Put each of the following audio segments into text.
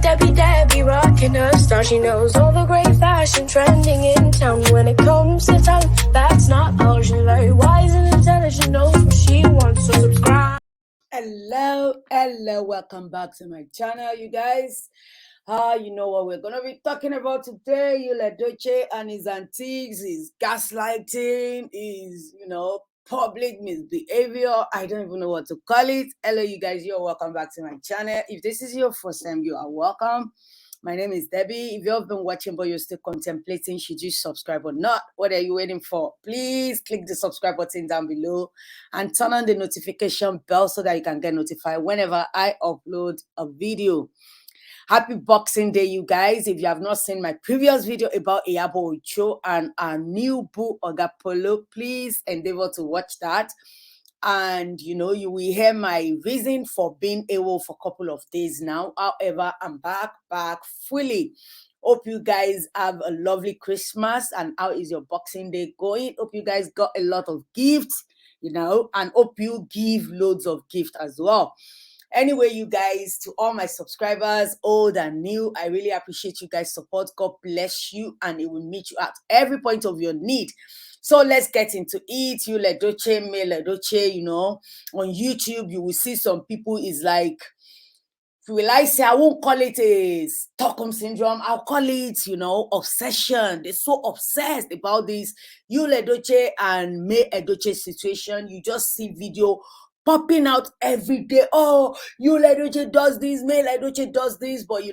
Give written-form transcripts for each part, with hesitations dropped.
Debbie rocking her style. She knows all the great fashion trending in town. When it comes to talent, that's not all. She's very wise and intelligent, knows what she wants, so subscribe. Hello, welcome back to my channel, you guys. You know what we're gonna be talking about today. Edochie and his antics, his gaslighting, his public misbehavior. I don't even know what to call it. Hello, you guys. You're welcome back to my channel. If this is your first time, you are welcome. My name is Debbie. If you've been watching but you're still contemplating should you subscribe or not, what are you waiting for? Please click the subscribe button down below and turn on the notification bell so that you can get notified whenever I upload a video. Happy Boxing Day, you guys. If you have not seen my previous video about Iyabo Ojo and our new boo Oga Polo, please endeavor to watch that. And you will hear my reason for being AWOL for a couple of days now. However, I'm back fully. Hope you guys have a lovely Christmas. And how is your Boxing Day going? Hope you guys got a lot of gifts, and hope you give loads of gifts as well. Anyway, you guys, to all my subscribers, old and new, I really appreciate you guys' support. God bless you, and it will meet you at every point of your need. So let's get into it. Edochie, male Edochie, on YouTube, you will see some people is like, will I say, I won't call it a Stockholm syndrome. I'll call it, obsession. They're so obsessed about this Edochie and May Edochie situation. You just see video popping out every day. Oh, Edochie does this, May Edochie does this. But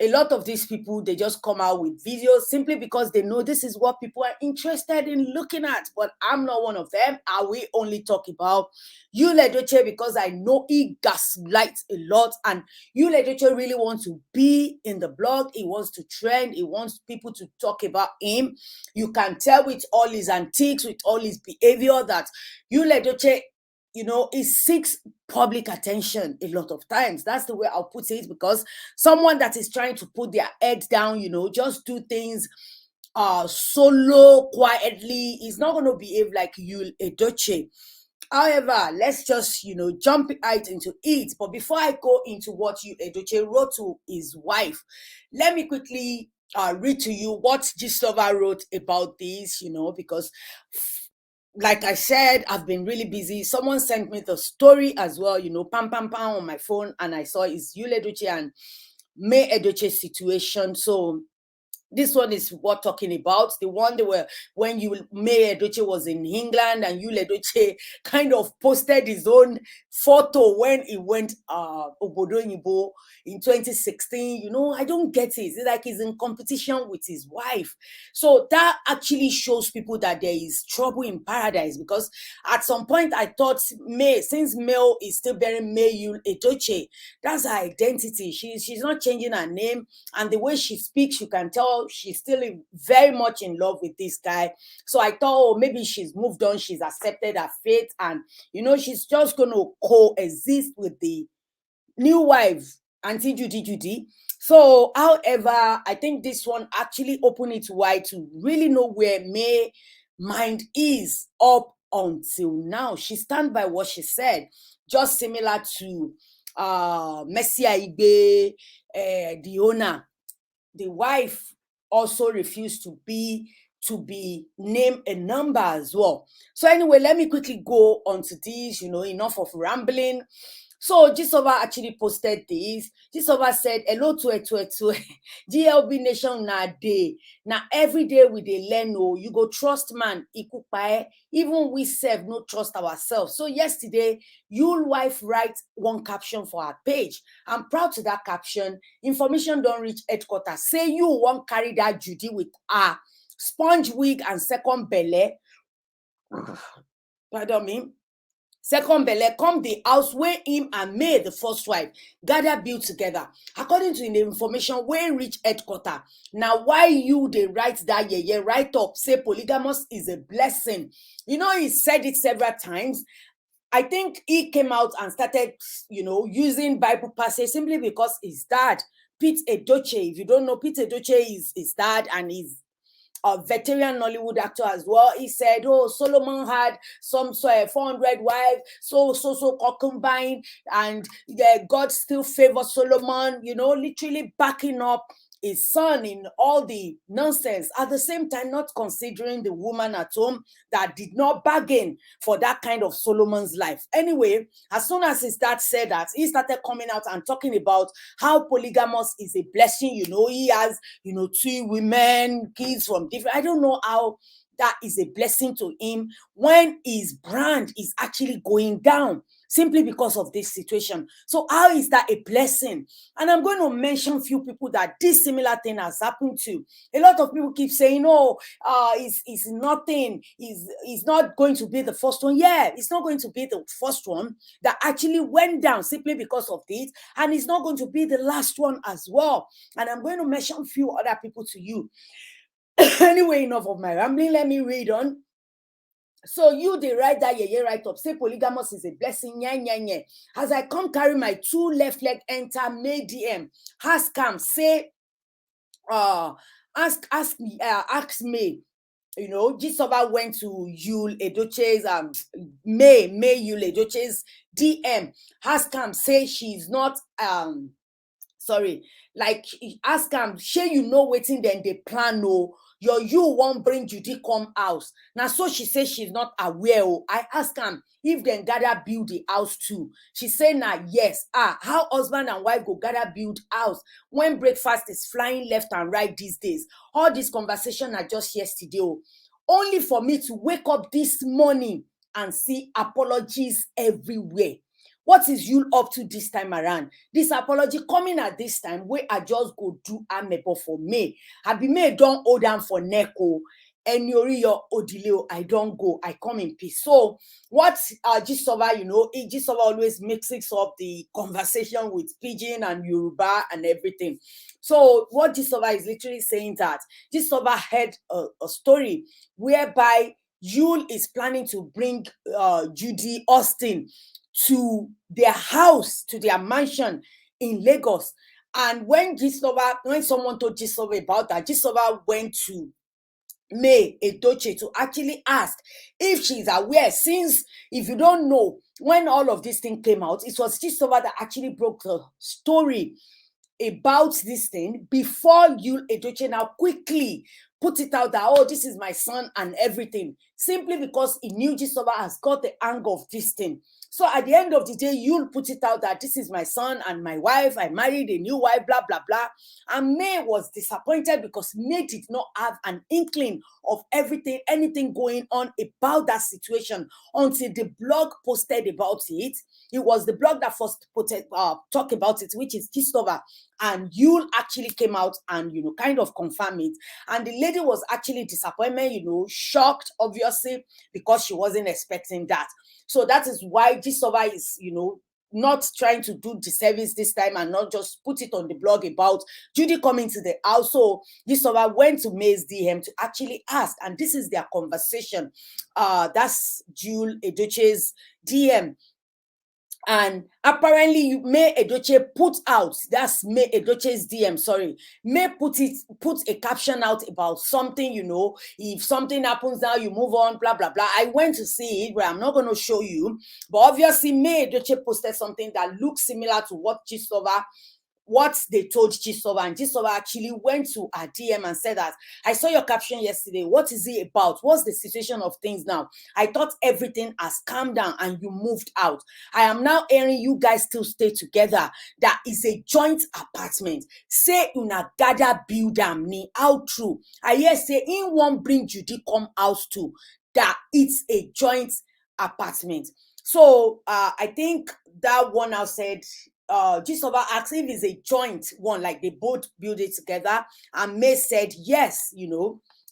a lot of these people, they just come out with videos simply because they know this is what people are interested in looking at. But I'm not one of them. I will only talk about Edochie because I know he gaslights a lot. And Edochie really wants to be in the blog. He wants to trend. He wants people to talk about him. You can tell with all his antics, with all his behavior that Edochie, it seeks public attention a lot of times. That's the way I'll put it, because someone that is trying to put their head down, just do things solo, quietly, is not going to behave like Edochie. However, let's just, jump right into it. But before I go into what Edochie wrote to his wife, let me quickly read to you what Gistlover wrote about this, because like I said, I've been really busy. Someone sent me the story as well, pam, pam, pam on my phone. And I saw it's Edochie and May Edochie situation. So this one is what talking about. The one they were when May Edochie was in England and Edochie kind of posted his own photo when he went Obodo Oyibo in 2016. I don't get it. It's like he's in competition with his wife. So that actually shows people that there is trouble in paradise, because at some point I thought since Mel is still bearing May Edochie, that's her identity. She's not changing her name, and the way she speaks, you can tell she's still very much in love with this guy. So I thought, maybe she's moved on, she's accepted her fate, and she's just going to coexist with the new wife, Auntie Judy. So, however, I think this one actually opened it wide to really know where May mind is up until now. She stand by what she said, just similar to Mercy Aigbe, the owner. The wife also refused to be named a number as well. So anyway, let me quickly go on to this, enough of rambling. So Gistlover actually posted this. Gistlover said, hello to GLB Nation na day. Now every day we dey learn, you go trust man, even we self no trust ourselves. So yesterday, your wife write one caption for her page. I'm proud to that caption. Information don't reach headquarters. Say you won't carry that Judy with her sponge wig and second belly. Pardon me. Second belle come the house where him and May, the first wife, gather build together. According to the information where reach headquarter. Now, why you they write that write up, say polygamous is a blessing. He said it several times. I think he came out and started, using Bible passage simply because his dad, Pete Edochie, if you don't know, Pete Edochie is his dad, and a veteran Nollywood actor as well. He said, oh, Solomon had some 400 wives, so concubine, and God still favors Solomon, literally backing up his son in all the nonsense, at the same time not considering the woman at home that did not bargain for that kind of Solomon's life. Anyway, as soon as his dad said that, he started coming out and talking about how polygamous is a blessing. He has, 2 women, kids from different, I don't know how that is a blessing to him when his brand is actually going down simply because of this situation. So how is that a blessing? And I'm going to mention a few people that this similar thing has happened to. A lot of people keep saying, oh, it's nothing, it's not going to be the first one. Yeah, it's not going to be the first one that actually went down simply because of this, and it's not going to be the last one as well. And I'm going to mention a few other people to you. Anyway, enough of my rambling. Let me read on. So you, they write that write up, say polygamous is a blessing, yeah. As I come carry my 2 left leg enter May DM, come say, ask me, Gisova went to Yul Edochie's May Yul Edochie's DM, come say she's not sorry, like ask am, shey waiting then they plan. No, you won't bring Judy come house. Now so she says she's not aware. I ask am if then gather build the house too. She say nah, yes. How husband and wife go gather build house when breakfast is flying left and right these days? All this conversation are just yesterday. Only for me to wake up this morning and see apologies everywhere. What is you up to this time around? This apology coming at this time where I just go do amebo for me. I be me don't hold down for neko. And your odileo, I don't go. I come in peace. So what Gisova, Gisova always mixes up the conversation with Pidgin and Yoruba and everything. So what Gisova is literally saying that Gisova had a story whereby Yul is planning to bring Judy Austin to their house, to their mansion in Lagos. And when someone told Gisova about that, Gisova went to May Edochie to actually ask if she's aware, since if you don't know, when all of this thing came out, it was Gisova that actually broke the story about this thing before Yul Edochie now quickly put it out that, oh, this is my son and everything, simply because he knew Gisova has got the angle of this thing. So at the end of the day, you'll put it out that this is my son and my wife. I married a new wife, blah, blah, blah. And May was disappointed because May did not have an inkling of anything going on about that situation until the blog posted about it. It was the blog that first talked about it, which is Gisova. And Yul actually came out and, kind of confirmed it. And the lady was actually disappointed, shocked, obviously, because she wasn't expecting that. So that is why Gisova is, not trying to do the service this time and not just put it on the blog about Judy coming to the house. So Gisova went to May's DM to actually ask, and this is their conversation. That's Yul Edochie's DM. And apparently May Edochie put out, that's May Edochie's DM, sorry. May put a caption out about something, if something happens now, you move on, blah, blah, blah. I went to see it, but I'm not going to show you. But obviously, May Edochie posted something that looks similar to what they told Gisova, and Gisova actually went to her DM and said that, I saw your caption yesterday. What is it about? What's the situation of things now? I thought everything has calmed down and you moved out. I am now hearing you guys still stay together. That is a joint apartment. Say una gather build am me. How true? I hear say in one bring Judy come house too. That it's a joint apartment. So I think that one now said, Gisova asked if it's a joint one, like they both build it together, and May said yes,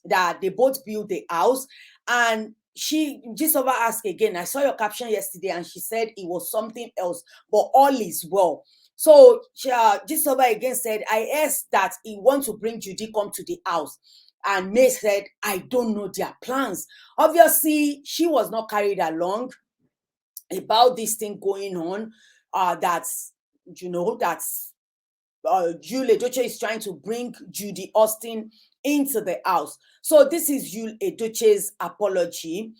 that they both build the house. And Gisova asked again, I saw your caption yesterday, and she said it was something else, but all is well. So Gisova again said, I asked that he wants to bring Judy come to the house. And May said, I don't know their plans. Obviously, she was not carried along about this thing going on. That's Yul Edochie is trying to bring Judy Austin into the house. So this is Edochie's apology.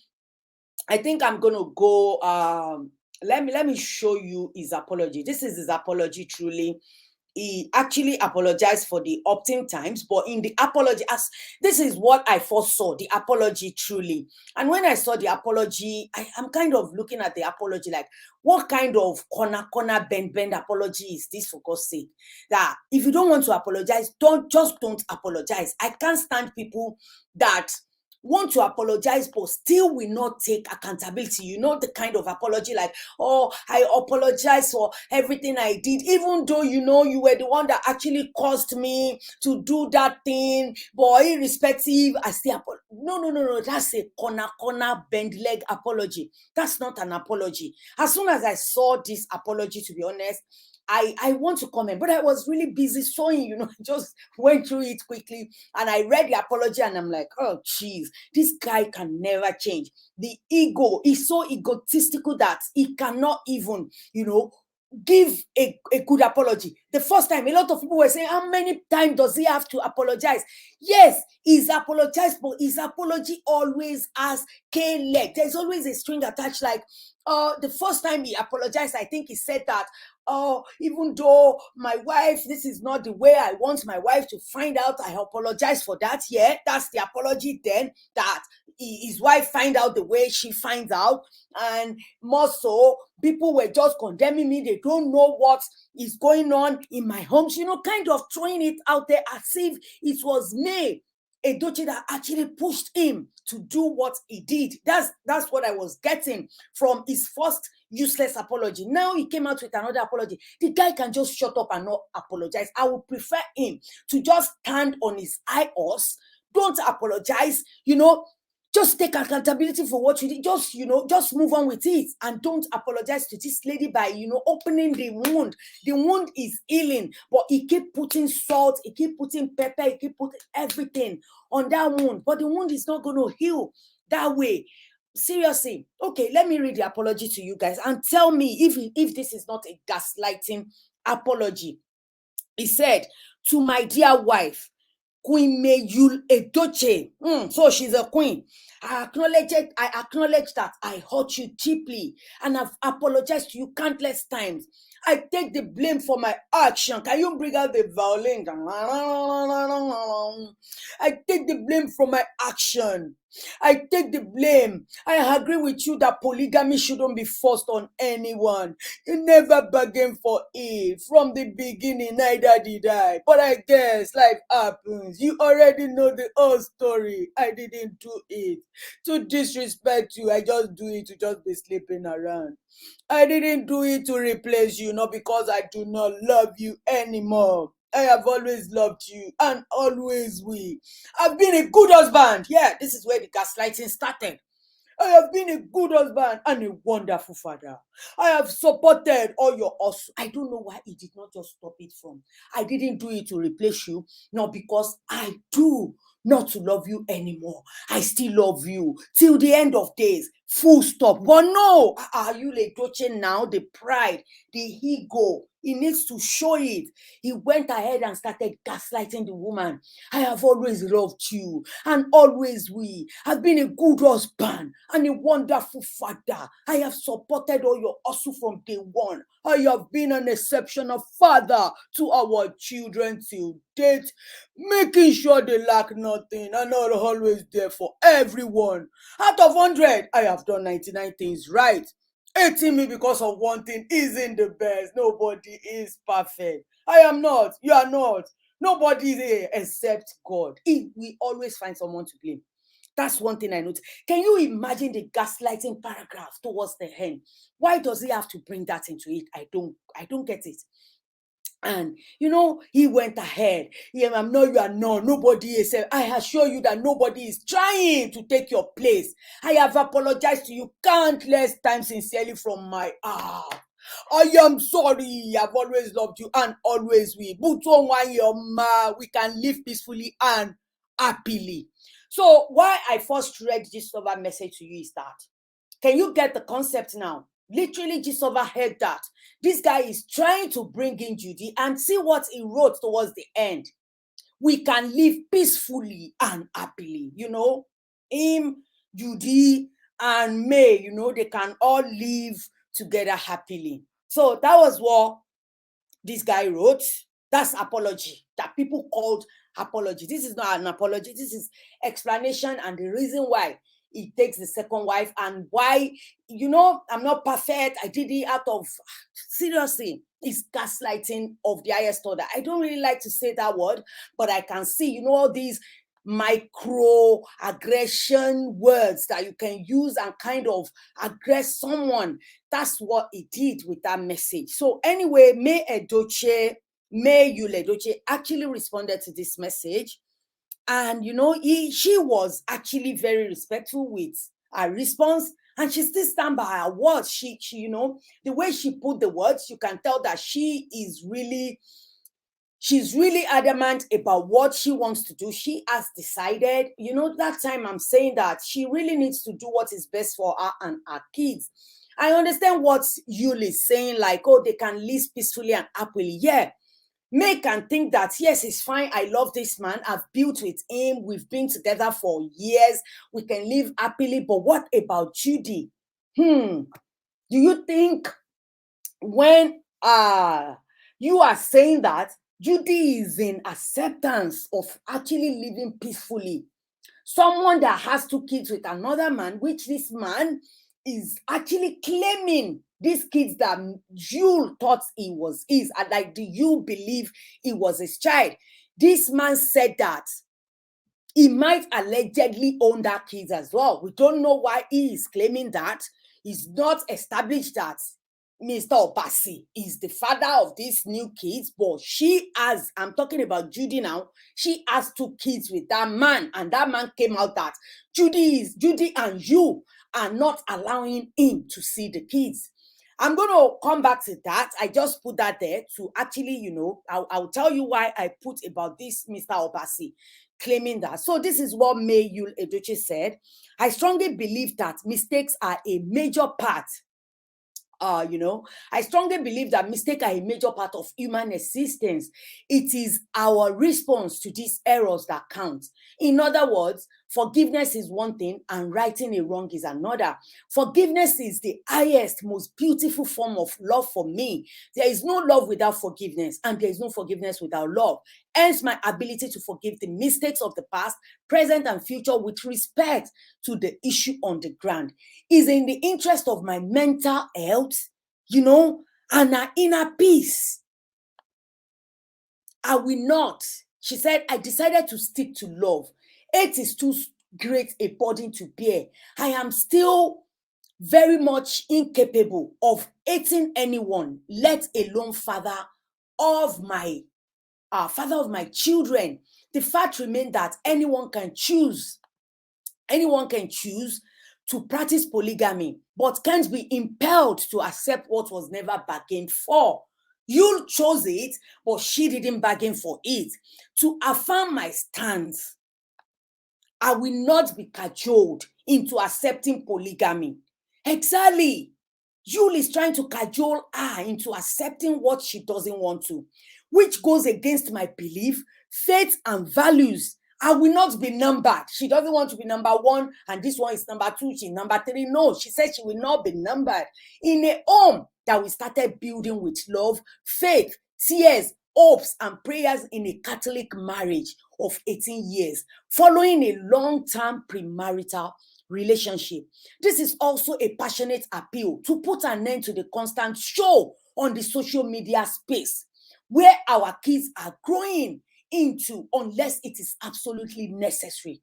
I think I'm gonna go. Let me show you his apology. This is his apology. Truly, he actually apologized for the opting times, but in the apology, as this is what I first saw, the apology truly. And when I saw the apology, I'm kind of looking at the apology like, what kind of corner bend apology is this, for God's sake? That if you don't want to apologize, don't apologize. I can't stand people that want to apologize but still will not take accountability. You know, the kind of apology like, oh, I apologize for everything I did, even though you know you were the one that actually caused me to do that thing, but irrespective, I still apologize. No. That's a corner bend leg apology. That's not an apology. As soon as I saw this apology, to be honest, I want to comment, but I was really busy sewing, you know, just went through it quickly and I read the apology and I'm like, oh, jeez, this guy can never change. The ego is so egotistical that he cannot even, you know, give a good apology. The first time, a lot of people were saying, how many times does he have to apologize? Yes, he's apologized, but his apology always has K-leg. There's always a string attached. Like, the first time he apologized, I think he said that, oh, even though my wife, this is not the way I want my wife to find out, I apologize for that. Yeah, that's the apology then, that his wife find out the way she finds out. And more so, people were just condemning me. They don't know what is going on in my homes, you know, kind of throwing it out there as if it was me, Edochie, that actually pushed him to do what he did. That's what I was getting from his first useless apology. Now he came out with another apology. The guy can just shut up and not apologize. I would prefer him to just stand on his high horse. Don't apologize, you know. Just take accountability for what you did. Just, you know, just move on with it. And don't apologize to this lady by, you know, opening the wound. The wound is healing, but he keep putting salt, he keep putting pepper, he keep putting everything on that wound. But the wound is not going to heal that way. Seriously. Okay, let me read the apology to you guys and tell me if this is not a gaslighting apology. He said, to my dear wife, Queen Mayul Edochie. So she's a queen. I acknowledge that I hurt you deeply and I've apologized to you countless times. I take the blame for my action. Can you bring out the violin? I take the blame for my action. I take the blame. I agree with you that polygamy shouldn't be forced on anyone. You never bargained for it. From the beginning, neither did I. But I guess life happens. You already know the whole story. I didn't do it to disrespect you. I just do it to just be sleeping around. I didn't do it to replace you, not because I do not love you anymore. I have always loved you and always will. I've been a good husband. Yeah, this is where the gaslighting started. I have been a good husband and a wonderful father. I have supported all your hustle. I don't know why he did not just stop it from, I didn't do it to replace you, not because I do not to love you anymore. I still love you till the end of days. Full stop. But no, are you Edochie now? The pride, the ego, he needs to show it. He went ahead and started gaslighting the woman. I have always loved you and always will. I've been a good husband and a wonderful father. I have supported all your hustle from day one. I have been an exceptional father to our children till date, making sure they lack nothing and not always there for everyone. Out of 100, I have done 99 things right. Hating me because of one thing isn't the best. Nobody is perfect. I am not. You are not. Nobody is here except God. We always find someone to blame. That's one thing I noticed. Can you imagine the gaslighting paragraph towards the end? Why does he have to bring that into it? I don't get it. And you know, he went ahead. Yeah, I know you are not. Nobody is. I assure you that nobody is trying to take your place. I have apologized to you countless times sincerely from my heart. I am sorry. I've always loved you and always will. But we can live peacefully and happily. So why I first read this over message to you is that, can you get the concept now? Literally just overheard that this guy is trying to bring in Judy, and see what he wrote towards the end. we can live peacefully and happily. Him, Judy, and May, they can all live together happily. So that was what this guy wrote. That's apology that people called apology. This is not an apology. This is explanation and the reason why he takes the second wife and why, I'm not perfect. I did it out of, seriously, it's gaslighting of the highest order. I don't really like to say that word, but I can see, all these micro aggression words that you can use and kind of aggress someone. That's what he did with that message. So anyway, May Edochie actually responded to this message, and she was actually very respectful with her response, and she still stand by her words. She the way she put the words, you can tell that she's really adamant about what she wants to do. She has decided, that time I'm saying that she really needs to do what is best for her and her kids. I understand what Yul is saying, like, oh, they can live peacefully and happily. Yeah, May can think that, yes, it's fine. I love this man. I've built with him. We've been together for years. We can live happily. But what about Judy? Do you think when you are saying that Judy is in acceptance of actually living peacefully, someone that has 2 kids with another man, which this man is actually claiming these kids that you thought he was his, and like, do you believe he was his child? This man said that he might allegedly own that kids as well. We don't know why he is claiming that. He's not established that Mr. Obasi is the father of these new kids, but I'm talking about Judy now, she has 2 kids with that man, and that man came out that Judy and you are not allowing him to see the kids. I'm going to come back to that. I just put that there to actually, I'll tell you why I put about this Mr. Obasi claiming that. So this is what May Yul Edochie said. I strongly believe that mistakes are a major part. I strongly believe that mistakes are a major part of human existence. It is our response to these errors that count. In other words, forgiveness is one thing and righting a wrong is another. Forgiveness is the highest, most beautiful form of love for me. There is no love without forgiveness, and there is no forgiveness without love. Hence, my ability to forgive the mistakes of the past, present, and future with respect to the issue on the ground is in the interest of my mental health, and our inner peace. I will not. She said, I decided to stick to love. Hate is too great a burden to bear. I am still very much incapable of hating anyone, let alone father of my children. The fact remains that anyone can choose to practice polygamy, but can't be impelled to accept what was never bargained for. You chose it, but she didn't bargain for it. To affirm my stance, I will not be cajoled into accepting polygamy. Exactly. Yul is trying to cajole her into accepting what she doesn't want to, which goes against my belief, faith, and values. I will not be numbered. She doesn't want to be number 1, and this one is number 2, she's number 3. No, she said she will not be numbered. In a home that we started building with love, faith, tears, hopes, and prayers in a Catholic marriage of 18 years, following a long-term premarital relationship. This is also a passionate appeal to put an end to the constant show on the social media space where our kids are growing into, unless it is absolutely necessary.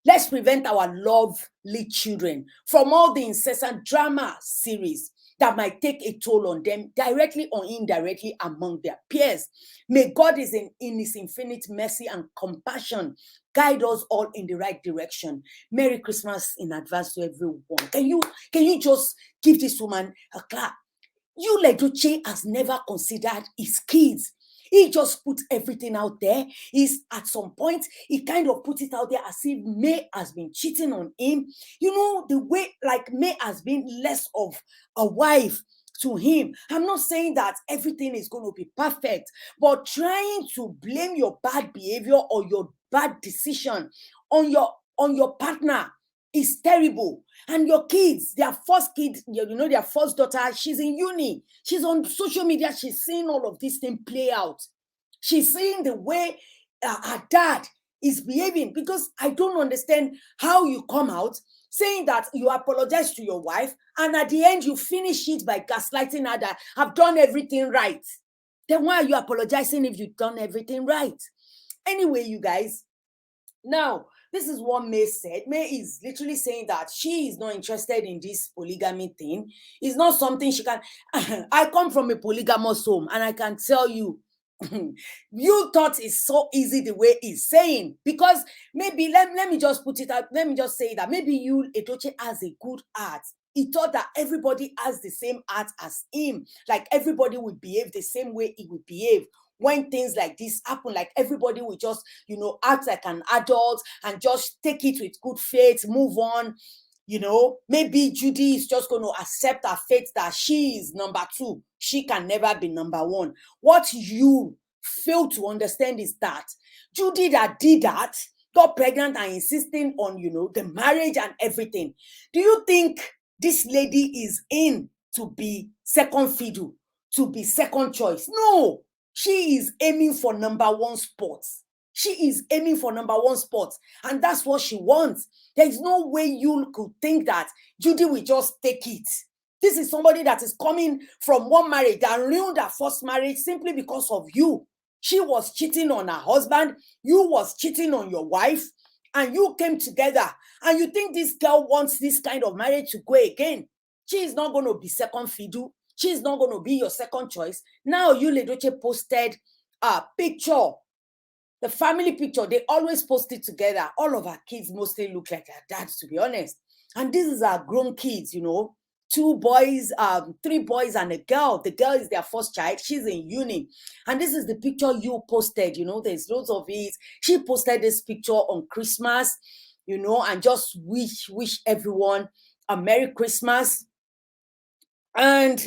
Let's prevent our lovely children from all the incessant drama series that might take a toll on them, directly or indirectly, among their peers. May God in his infinite mercy and compassion guide us all in the right direction. Merry Christmas in advance to everyone. Can you just give this woman a clap? Yul Edochie has never considered his kids. He just put everything out there. At some point, he kind of put it out there as if May has been cheating on him. The way, like, May has been less of a wife to him. I'm not saying that everything is going to be perfect, but trying to blame your bad behavior or your bad decision on your partner is terrible. And your kids, their first kid, their first daughter, she's in uni. She's on social media. She's seeing all of this thing play out. She's seeing the way her dad is behaving, because I don't understand how you come out saying that you apologize to your wife, and at the end you finish it by gaslighting her that I've done everything right. Then why are you apologizing if you've done everything right? Anyway, you guys, now this is what May said. May is literally saying that she is not interested in this polygamy thing. It's not something she can. I come from a polygamous home, and I can tell you, you thought it's so easy the way he's saying, because maybe let me just put it out. Let me just say that maybe you, Edochie, has a good heart. He thought that everybody has the same heart as him, like everybody would behave the same way he would behave when things like this happen. Like everybody will just act like an adult and just take it with good faith, move on. Maybe Judy is just going to accept her fate that she is number 2. She can never be number 1. What you fail to understand is that Judy that did that, got pregnant and insisting on, the marriage and everything. Do you think this lady is in to be second fiddle, to be second choice? No, she is aiming for number 1 spot. She is aiming for number 1 spot, and that's what she wants. There is no way you could think that Judy will just take it. This is somebody that is coming from one marriage that ruined her first marriage simply because of you. She was cheating on her husband. You was cheating on your wife, and you came together, and you think this girl wants this kind of marriage to go again. She is not going to be second fiddle. She is not going to be your second choice. Now you, Edochie, posted a picture. The family picture, they always post it together. All of our kids mostly look like their dads, to be honest. And this is our grown kids, 2 boys, 3 boys and a girl. The girl is their first child. She's in uni. And this is the picture you posted, there's loads of it. She posted this picture on Christmas, and just wish everyone a Merry Christmas. And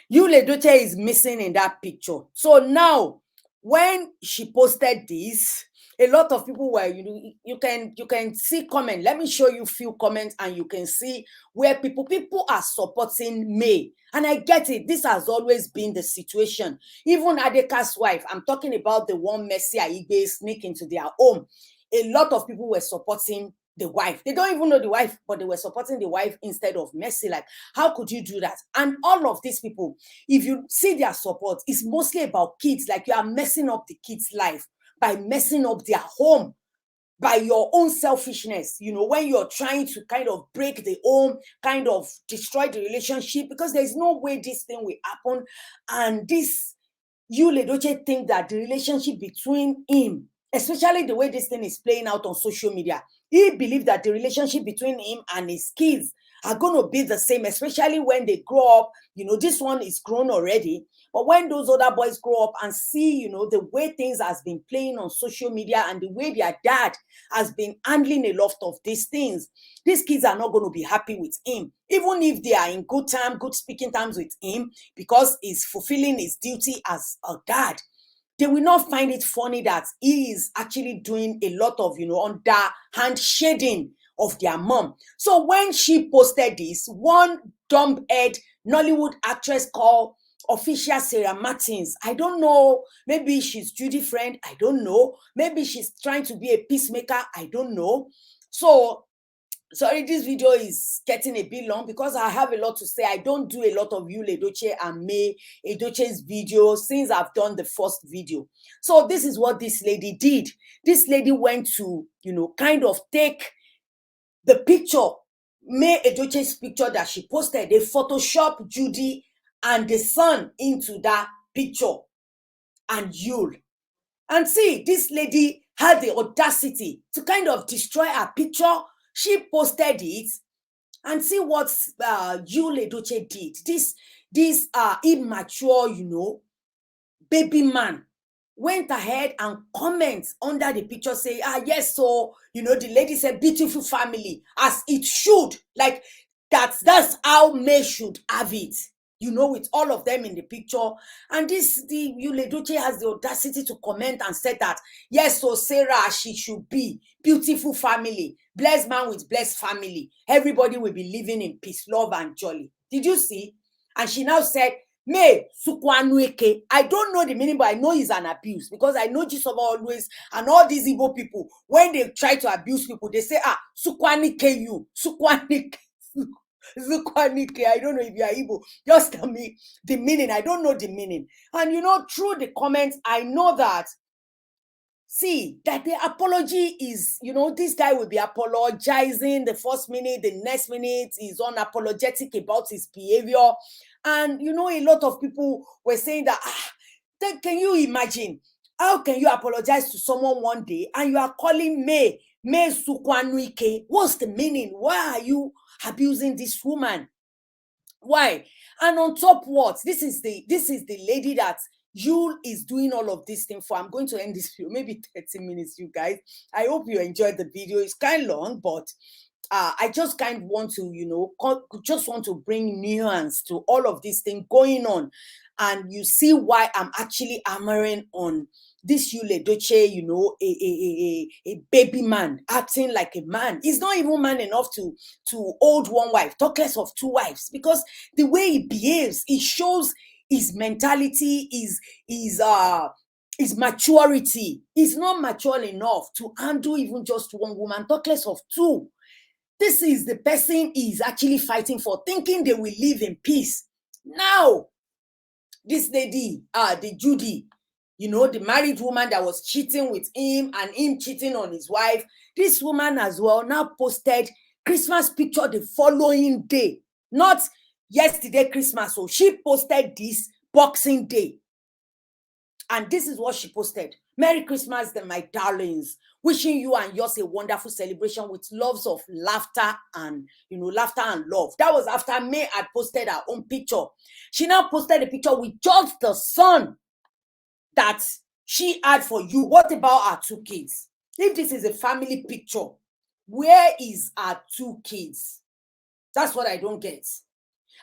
you, Edochie, is missing in that picture. So now, when she posted this, a lot of people were, you can see comment. Let me show you a few comments, and you can see where people are supporting May. And I get it. This has always been the situation. Even Adeka's wife, I'm talking about the one Mercy Aigbe sneak into their home. A lot of people were supporting the wife. They don't even know the wife, but they were supporting the wife instead of Mercy. Like, how could you do that? And all of these people, if you see their support, it's mostly about kids. Like, you are messing up the kids' life by messing up their home, by your own selfishness, when you're trying to kind of break the home, kind of destroy the relationship, because there's no way this thing will happen. And this, you, Edochie, think that the relationship between him, especially the way this thing is playing out on social media, he believed that the relationship between him and his kids are going to be the same, especially when they grow up. This one is grown already. But when those other boys grow up and see, the way things has been playing on social media and the way their dad has been handling a lot of these things, these kids are not going to be happy with him. Even if they are in good speaking terms with him, because he's fulfilling his duty as a dad, they will not find it funny that he is actually doing a lot of, underhand shading of their mom. So when she posted this, one dumbhead Nollywood actress called Official Sarah Martins, I don't know, maybe she's Judy's friend, I don't know. Maybe she's trying to be a peacemaker, I don't know. So, sorry, this video is getting a bit long because I have a lot to say. I don't do a lot of you, Edochie and May, Edochie's videos since I've done the first video. So this is what this lady did. This lady went to, kind of take the picture, May Edochie's picture that she posted. They Photoshop Judy and the son into that picture and Yule. And see, this lady had the audacity to kind of destroy her picture. She posted it, and see what Yule Edochie did. This immature, baby man went ahead and comments under the picture saying, yes, so, the lady said beautiful family, as it should. Like, that's how May should have it. you know, with all of them in the picture. And the Edochie has the audacity to comment and said that, yes, so Sarah, she should be beautiful family, blessed man with blessed family. Everybody will be living in peace, love, and joy. Did you see? And she now said, me sukwanueke. I don't know the meaning, but I know it's an abuse, because I know Jesus always, and all these Igbo people, when they try to abuse people, they say, sukwanike you, sukwanike. Zukwanike. I don't know if you are Igbo. Just tell me the meaning. I don't know the meaning. And you know, through the comments, I know that, see, that the apology is, you know, this guy will be apologizing the first minute, the next minute he's unapologetic about his behavior. And you know, a lot of people were saying that, then can you imagine, how can you apologize to someone one day and you are calling me Sukwanuike? What's the meaning? Why are you abusing this woman? Why? And on top, what? This is the lady that Yul is doing all of this thing for. I'm going to end this video, maybe 30 minutes, you guys. I hope you enjoyed the video. It's kind of long, but I just kind of want to, you know, just want to bring nuance to all of this thing going on. And you see why I'm actually hammering on this Edochie, you know, a baby man acting like a man. He's not even man enough to hold one wife, talk less of two wives, because the way he behaves, it shows his mentality, his maturity. He's not mature enough to handle even just one woman, talk less of two. This is the person he's actually fighting for, thinking they will live in peace. Now, this lady, the Judy, you know, the married woman that was cheating with him and him cheating on his wife, this woman as well now posted Christmas picture the following day, not yesterday Christmas. So she posted this Boxing Day. And this is what she posted. Merry Christmas, my darlings. Wishing you and yours a wonderful celebration with loves of laughter and, you know, laughter and love. That was after May had posted her own picture. She now posted a picture with just the son that she had for you. What about her two kids? If this is a family picture, where is her two kids? That's what I don't get.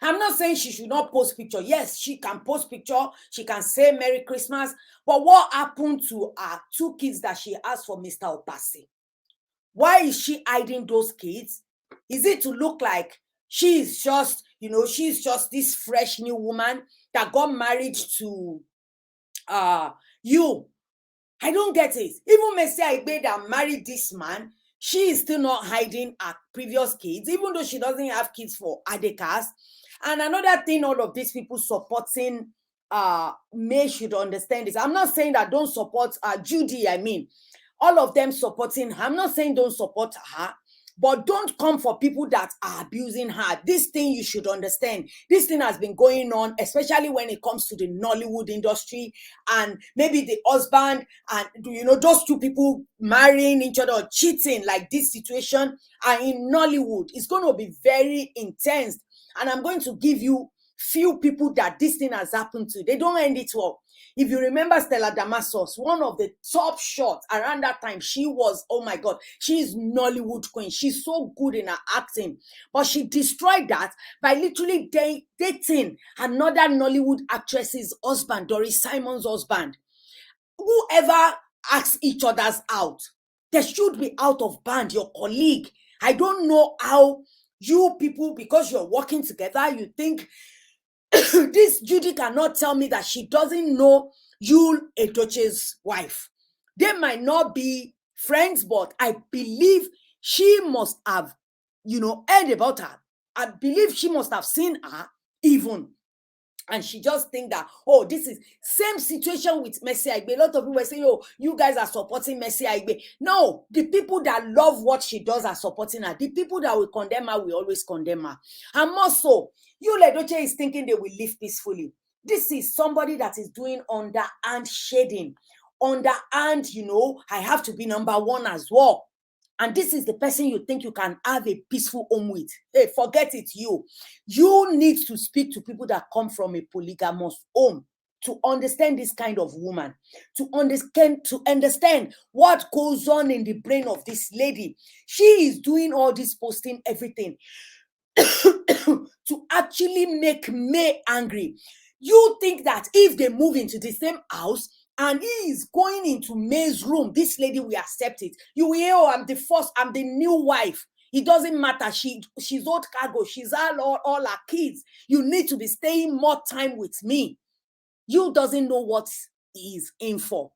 I'm not saying she should not post picture. Yes, she can post picture. She can say Merry Christmas. But what happened to her two kids that she asked for Mr. Opasi? Why is she hiding those kids? Is it to look like she is just, you know, she's just this fresh new woman that got married to you? I don't get it. Even Messi Aigbe that married this man, she is still not hiding her previous kids, even though she doesn't have kids for Adekas. And another thing, all of these people supporting May should understand this. I'm not saying that don't support Judy. I mean, all of them supporting her. I'm not saying don't support her, but don't come for people that are abusing her. This thing you should understand. This thing has been going on, especially when it comes to the Nollywood industry, and maybe the husband and, you know, those two people marrying each other or cheating, like this situation. And in Nollywood, it's going to be very intense. And I'm going to give you few people that this thing has happened to. They don't end it well. If you remember Stella Damasos, one of the top shots around that time, she was, oh my God, she's Nollywood queen. She's so good in her acting. But she destroyed that by literally dating another Nollywood actress's husband, Doris Simon's husband. Whoever asks each other's out, they should be out of band, your colleague. I don't know how you people, because you're working together, you think this Judy cannot tell me that she doesn't know Yul Edochie's wife. They might not be friends, but I believe she must have, you know, heard about her. I believe she must have seen her even. And she just think that, oh, this is same situation with Mercy Aigbe. A lot of people were saying, oh, you guys are supporting Mercy Aigbe. No, the people that love what she does are supporting her. The people that will condemn her will always condemn her. And more so, Yul Edochie is thinking they will live peacefully. This is somebody that is doing underhand shading. Underhand, you know, I have to be number one as well. And this is the person you think you can have a peaceful home with. Hey, forget it, you. You need to speak to people that come from a polygamous home to understand this kind of woman, to understand what goes on in the brain of this lady. She is doing all this posting, everything. to actually make May angry. You think that if they move into the same house and he is going into May's room, this lady will accept it. You will hear, oh, I'm the new wife. It doesn't matter. She's old cargo. She's all her kids. You need to be staying more time with me. You doesn't know what he is in for.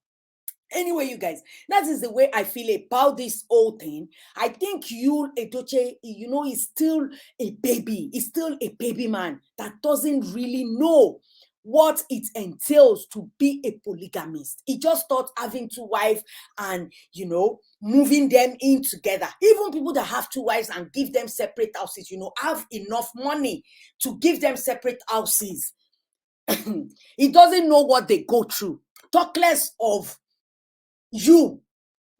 Anyway, you guys, that is the way I feel about this whole thing. I think Edochie, is still a baby. He's still a baby man that doesn't really know what it entails to be a polygamist. He just thought having two wives and, moving them in together. Even people that have two wives and give them separate houses, have enough money to give them separate houses. He doesn't know what they go through. Talk less of you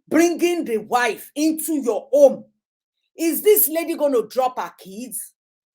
bringing the wife into your home. Is this lady going to drop her kids?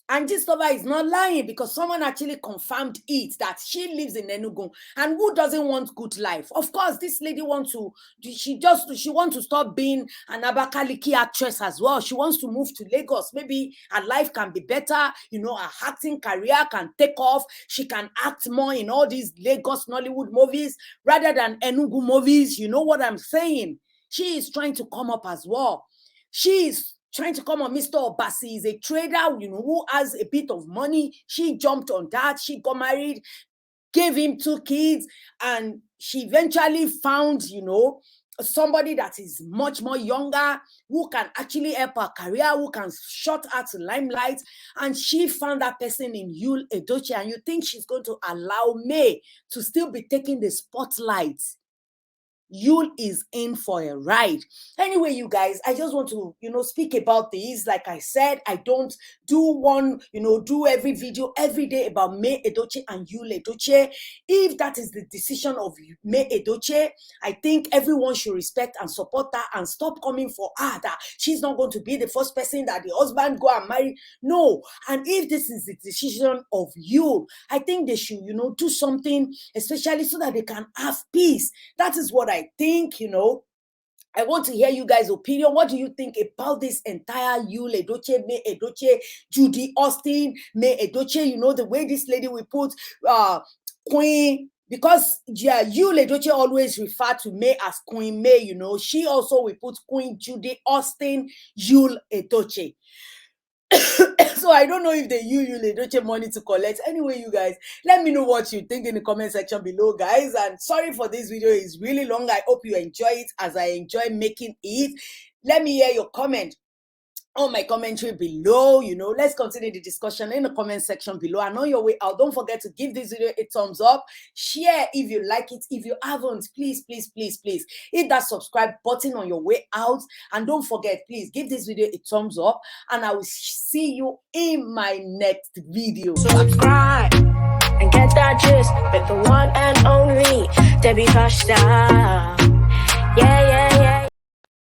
And this lover is not lying, because someone actually confirmed it, that she lives in Enugu. And who doesn't want good life? Of course, this lady wants to, she wants to stop being an Abakaliki actress as well. She wants to move to Lagos. Maybe her life can be better. Her acting career can take off. She can act more in all these Lagos Nollywood movies rather than Enugu movies. You know what I'm saying? She is trying to come up as well. She is trying to come on. Mr. Obasi is a trader, who has a bit of money. She jumped on that. She got married, gave him 2 kids, and she eventually found, somebody that is much more younger, who can actually help her career, who can shut her to limelight. And she found that person in Edochie, and you think she's going to allow May to still be taking the spotlight? Yul is in for a ride. Anyway, you guys, I just want to, speak about this. Like I said, I don't do every video every day about May Edochie and Yul Edochie. If that is the decision of May Edochie, I think everyone should respect and support her and stop coming for her that she's not going to be the first person that the husband go and marry. No. And if this is the decision of Yul, I think they should, do something, especially so that they can have peace. That is what I think. I want to hear you guys' opinion. What do you think about this entire Yul Edochie, May Edochie, Judy Austin, May Edochie? The way this lady will put Queen, because Yul Edochie always refer to May as Queen May. She also will put Queen Judy Austin, Yul Edochie. So I don't know if they use Yul Edochie money to collect. Anyway, you guys, let me know what you think in the comment section below, guys. And sorry for this video, it's really long. I hope you enjoy it as I enjoy making it. Let me hear your comment on my commentary below. Let's continue the discussion in the comment section below. And on your way out, don't forget to give this video a thumbs up, share if you like it. If you haven't, please hit that subscribe button on your way out. And don't forget, please give this video a thumbs up, and I will see you in my next video. Subscribe and get that gist with the one and only DEBBIEFASHSTYLE.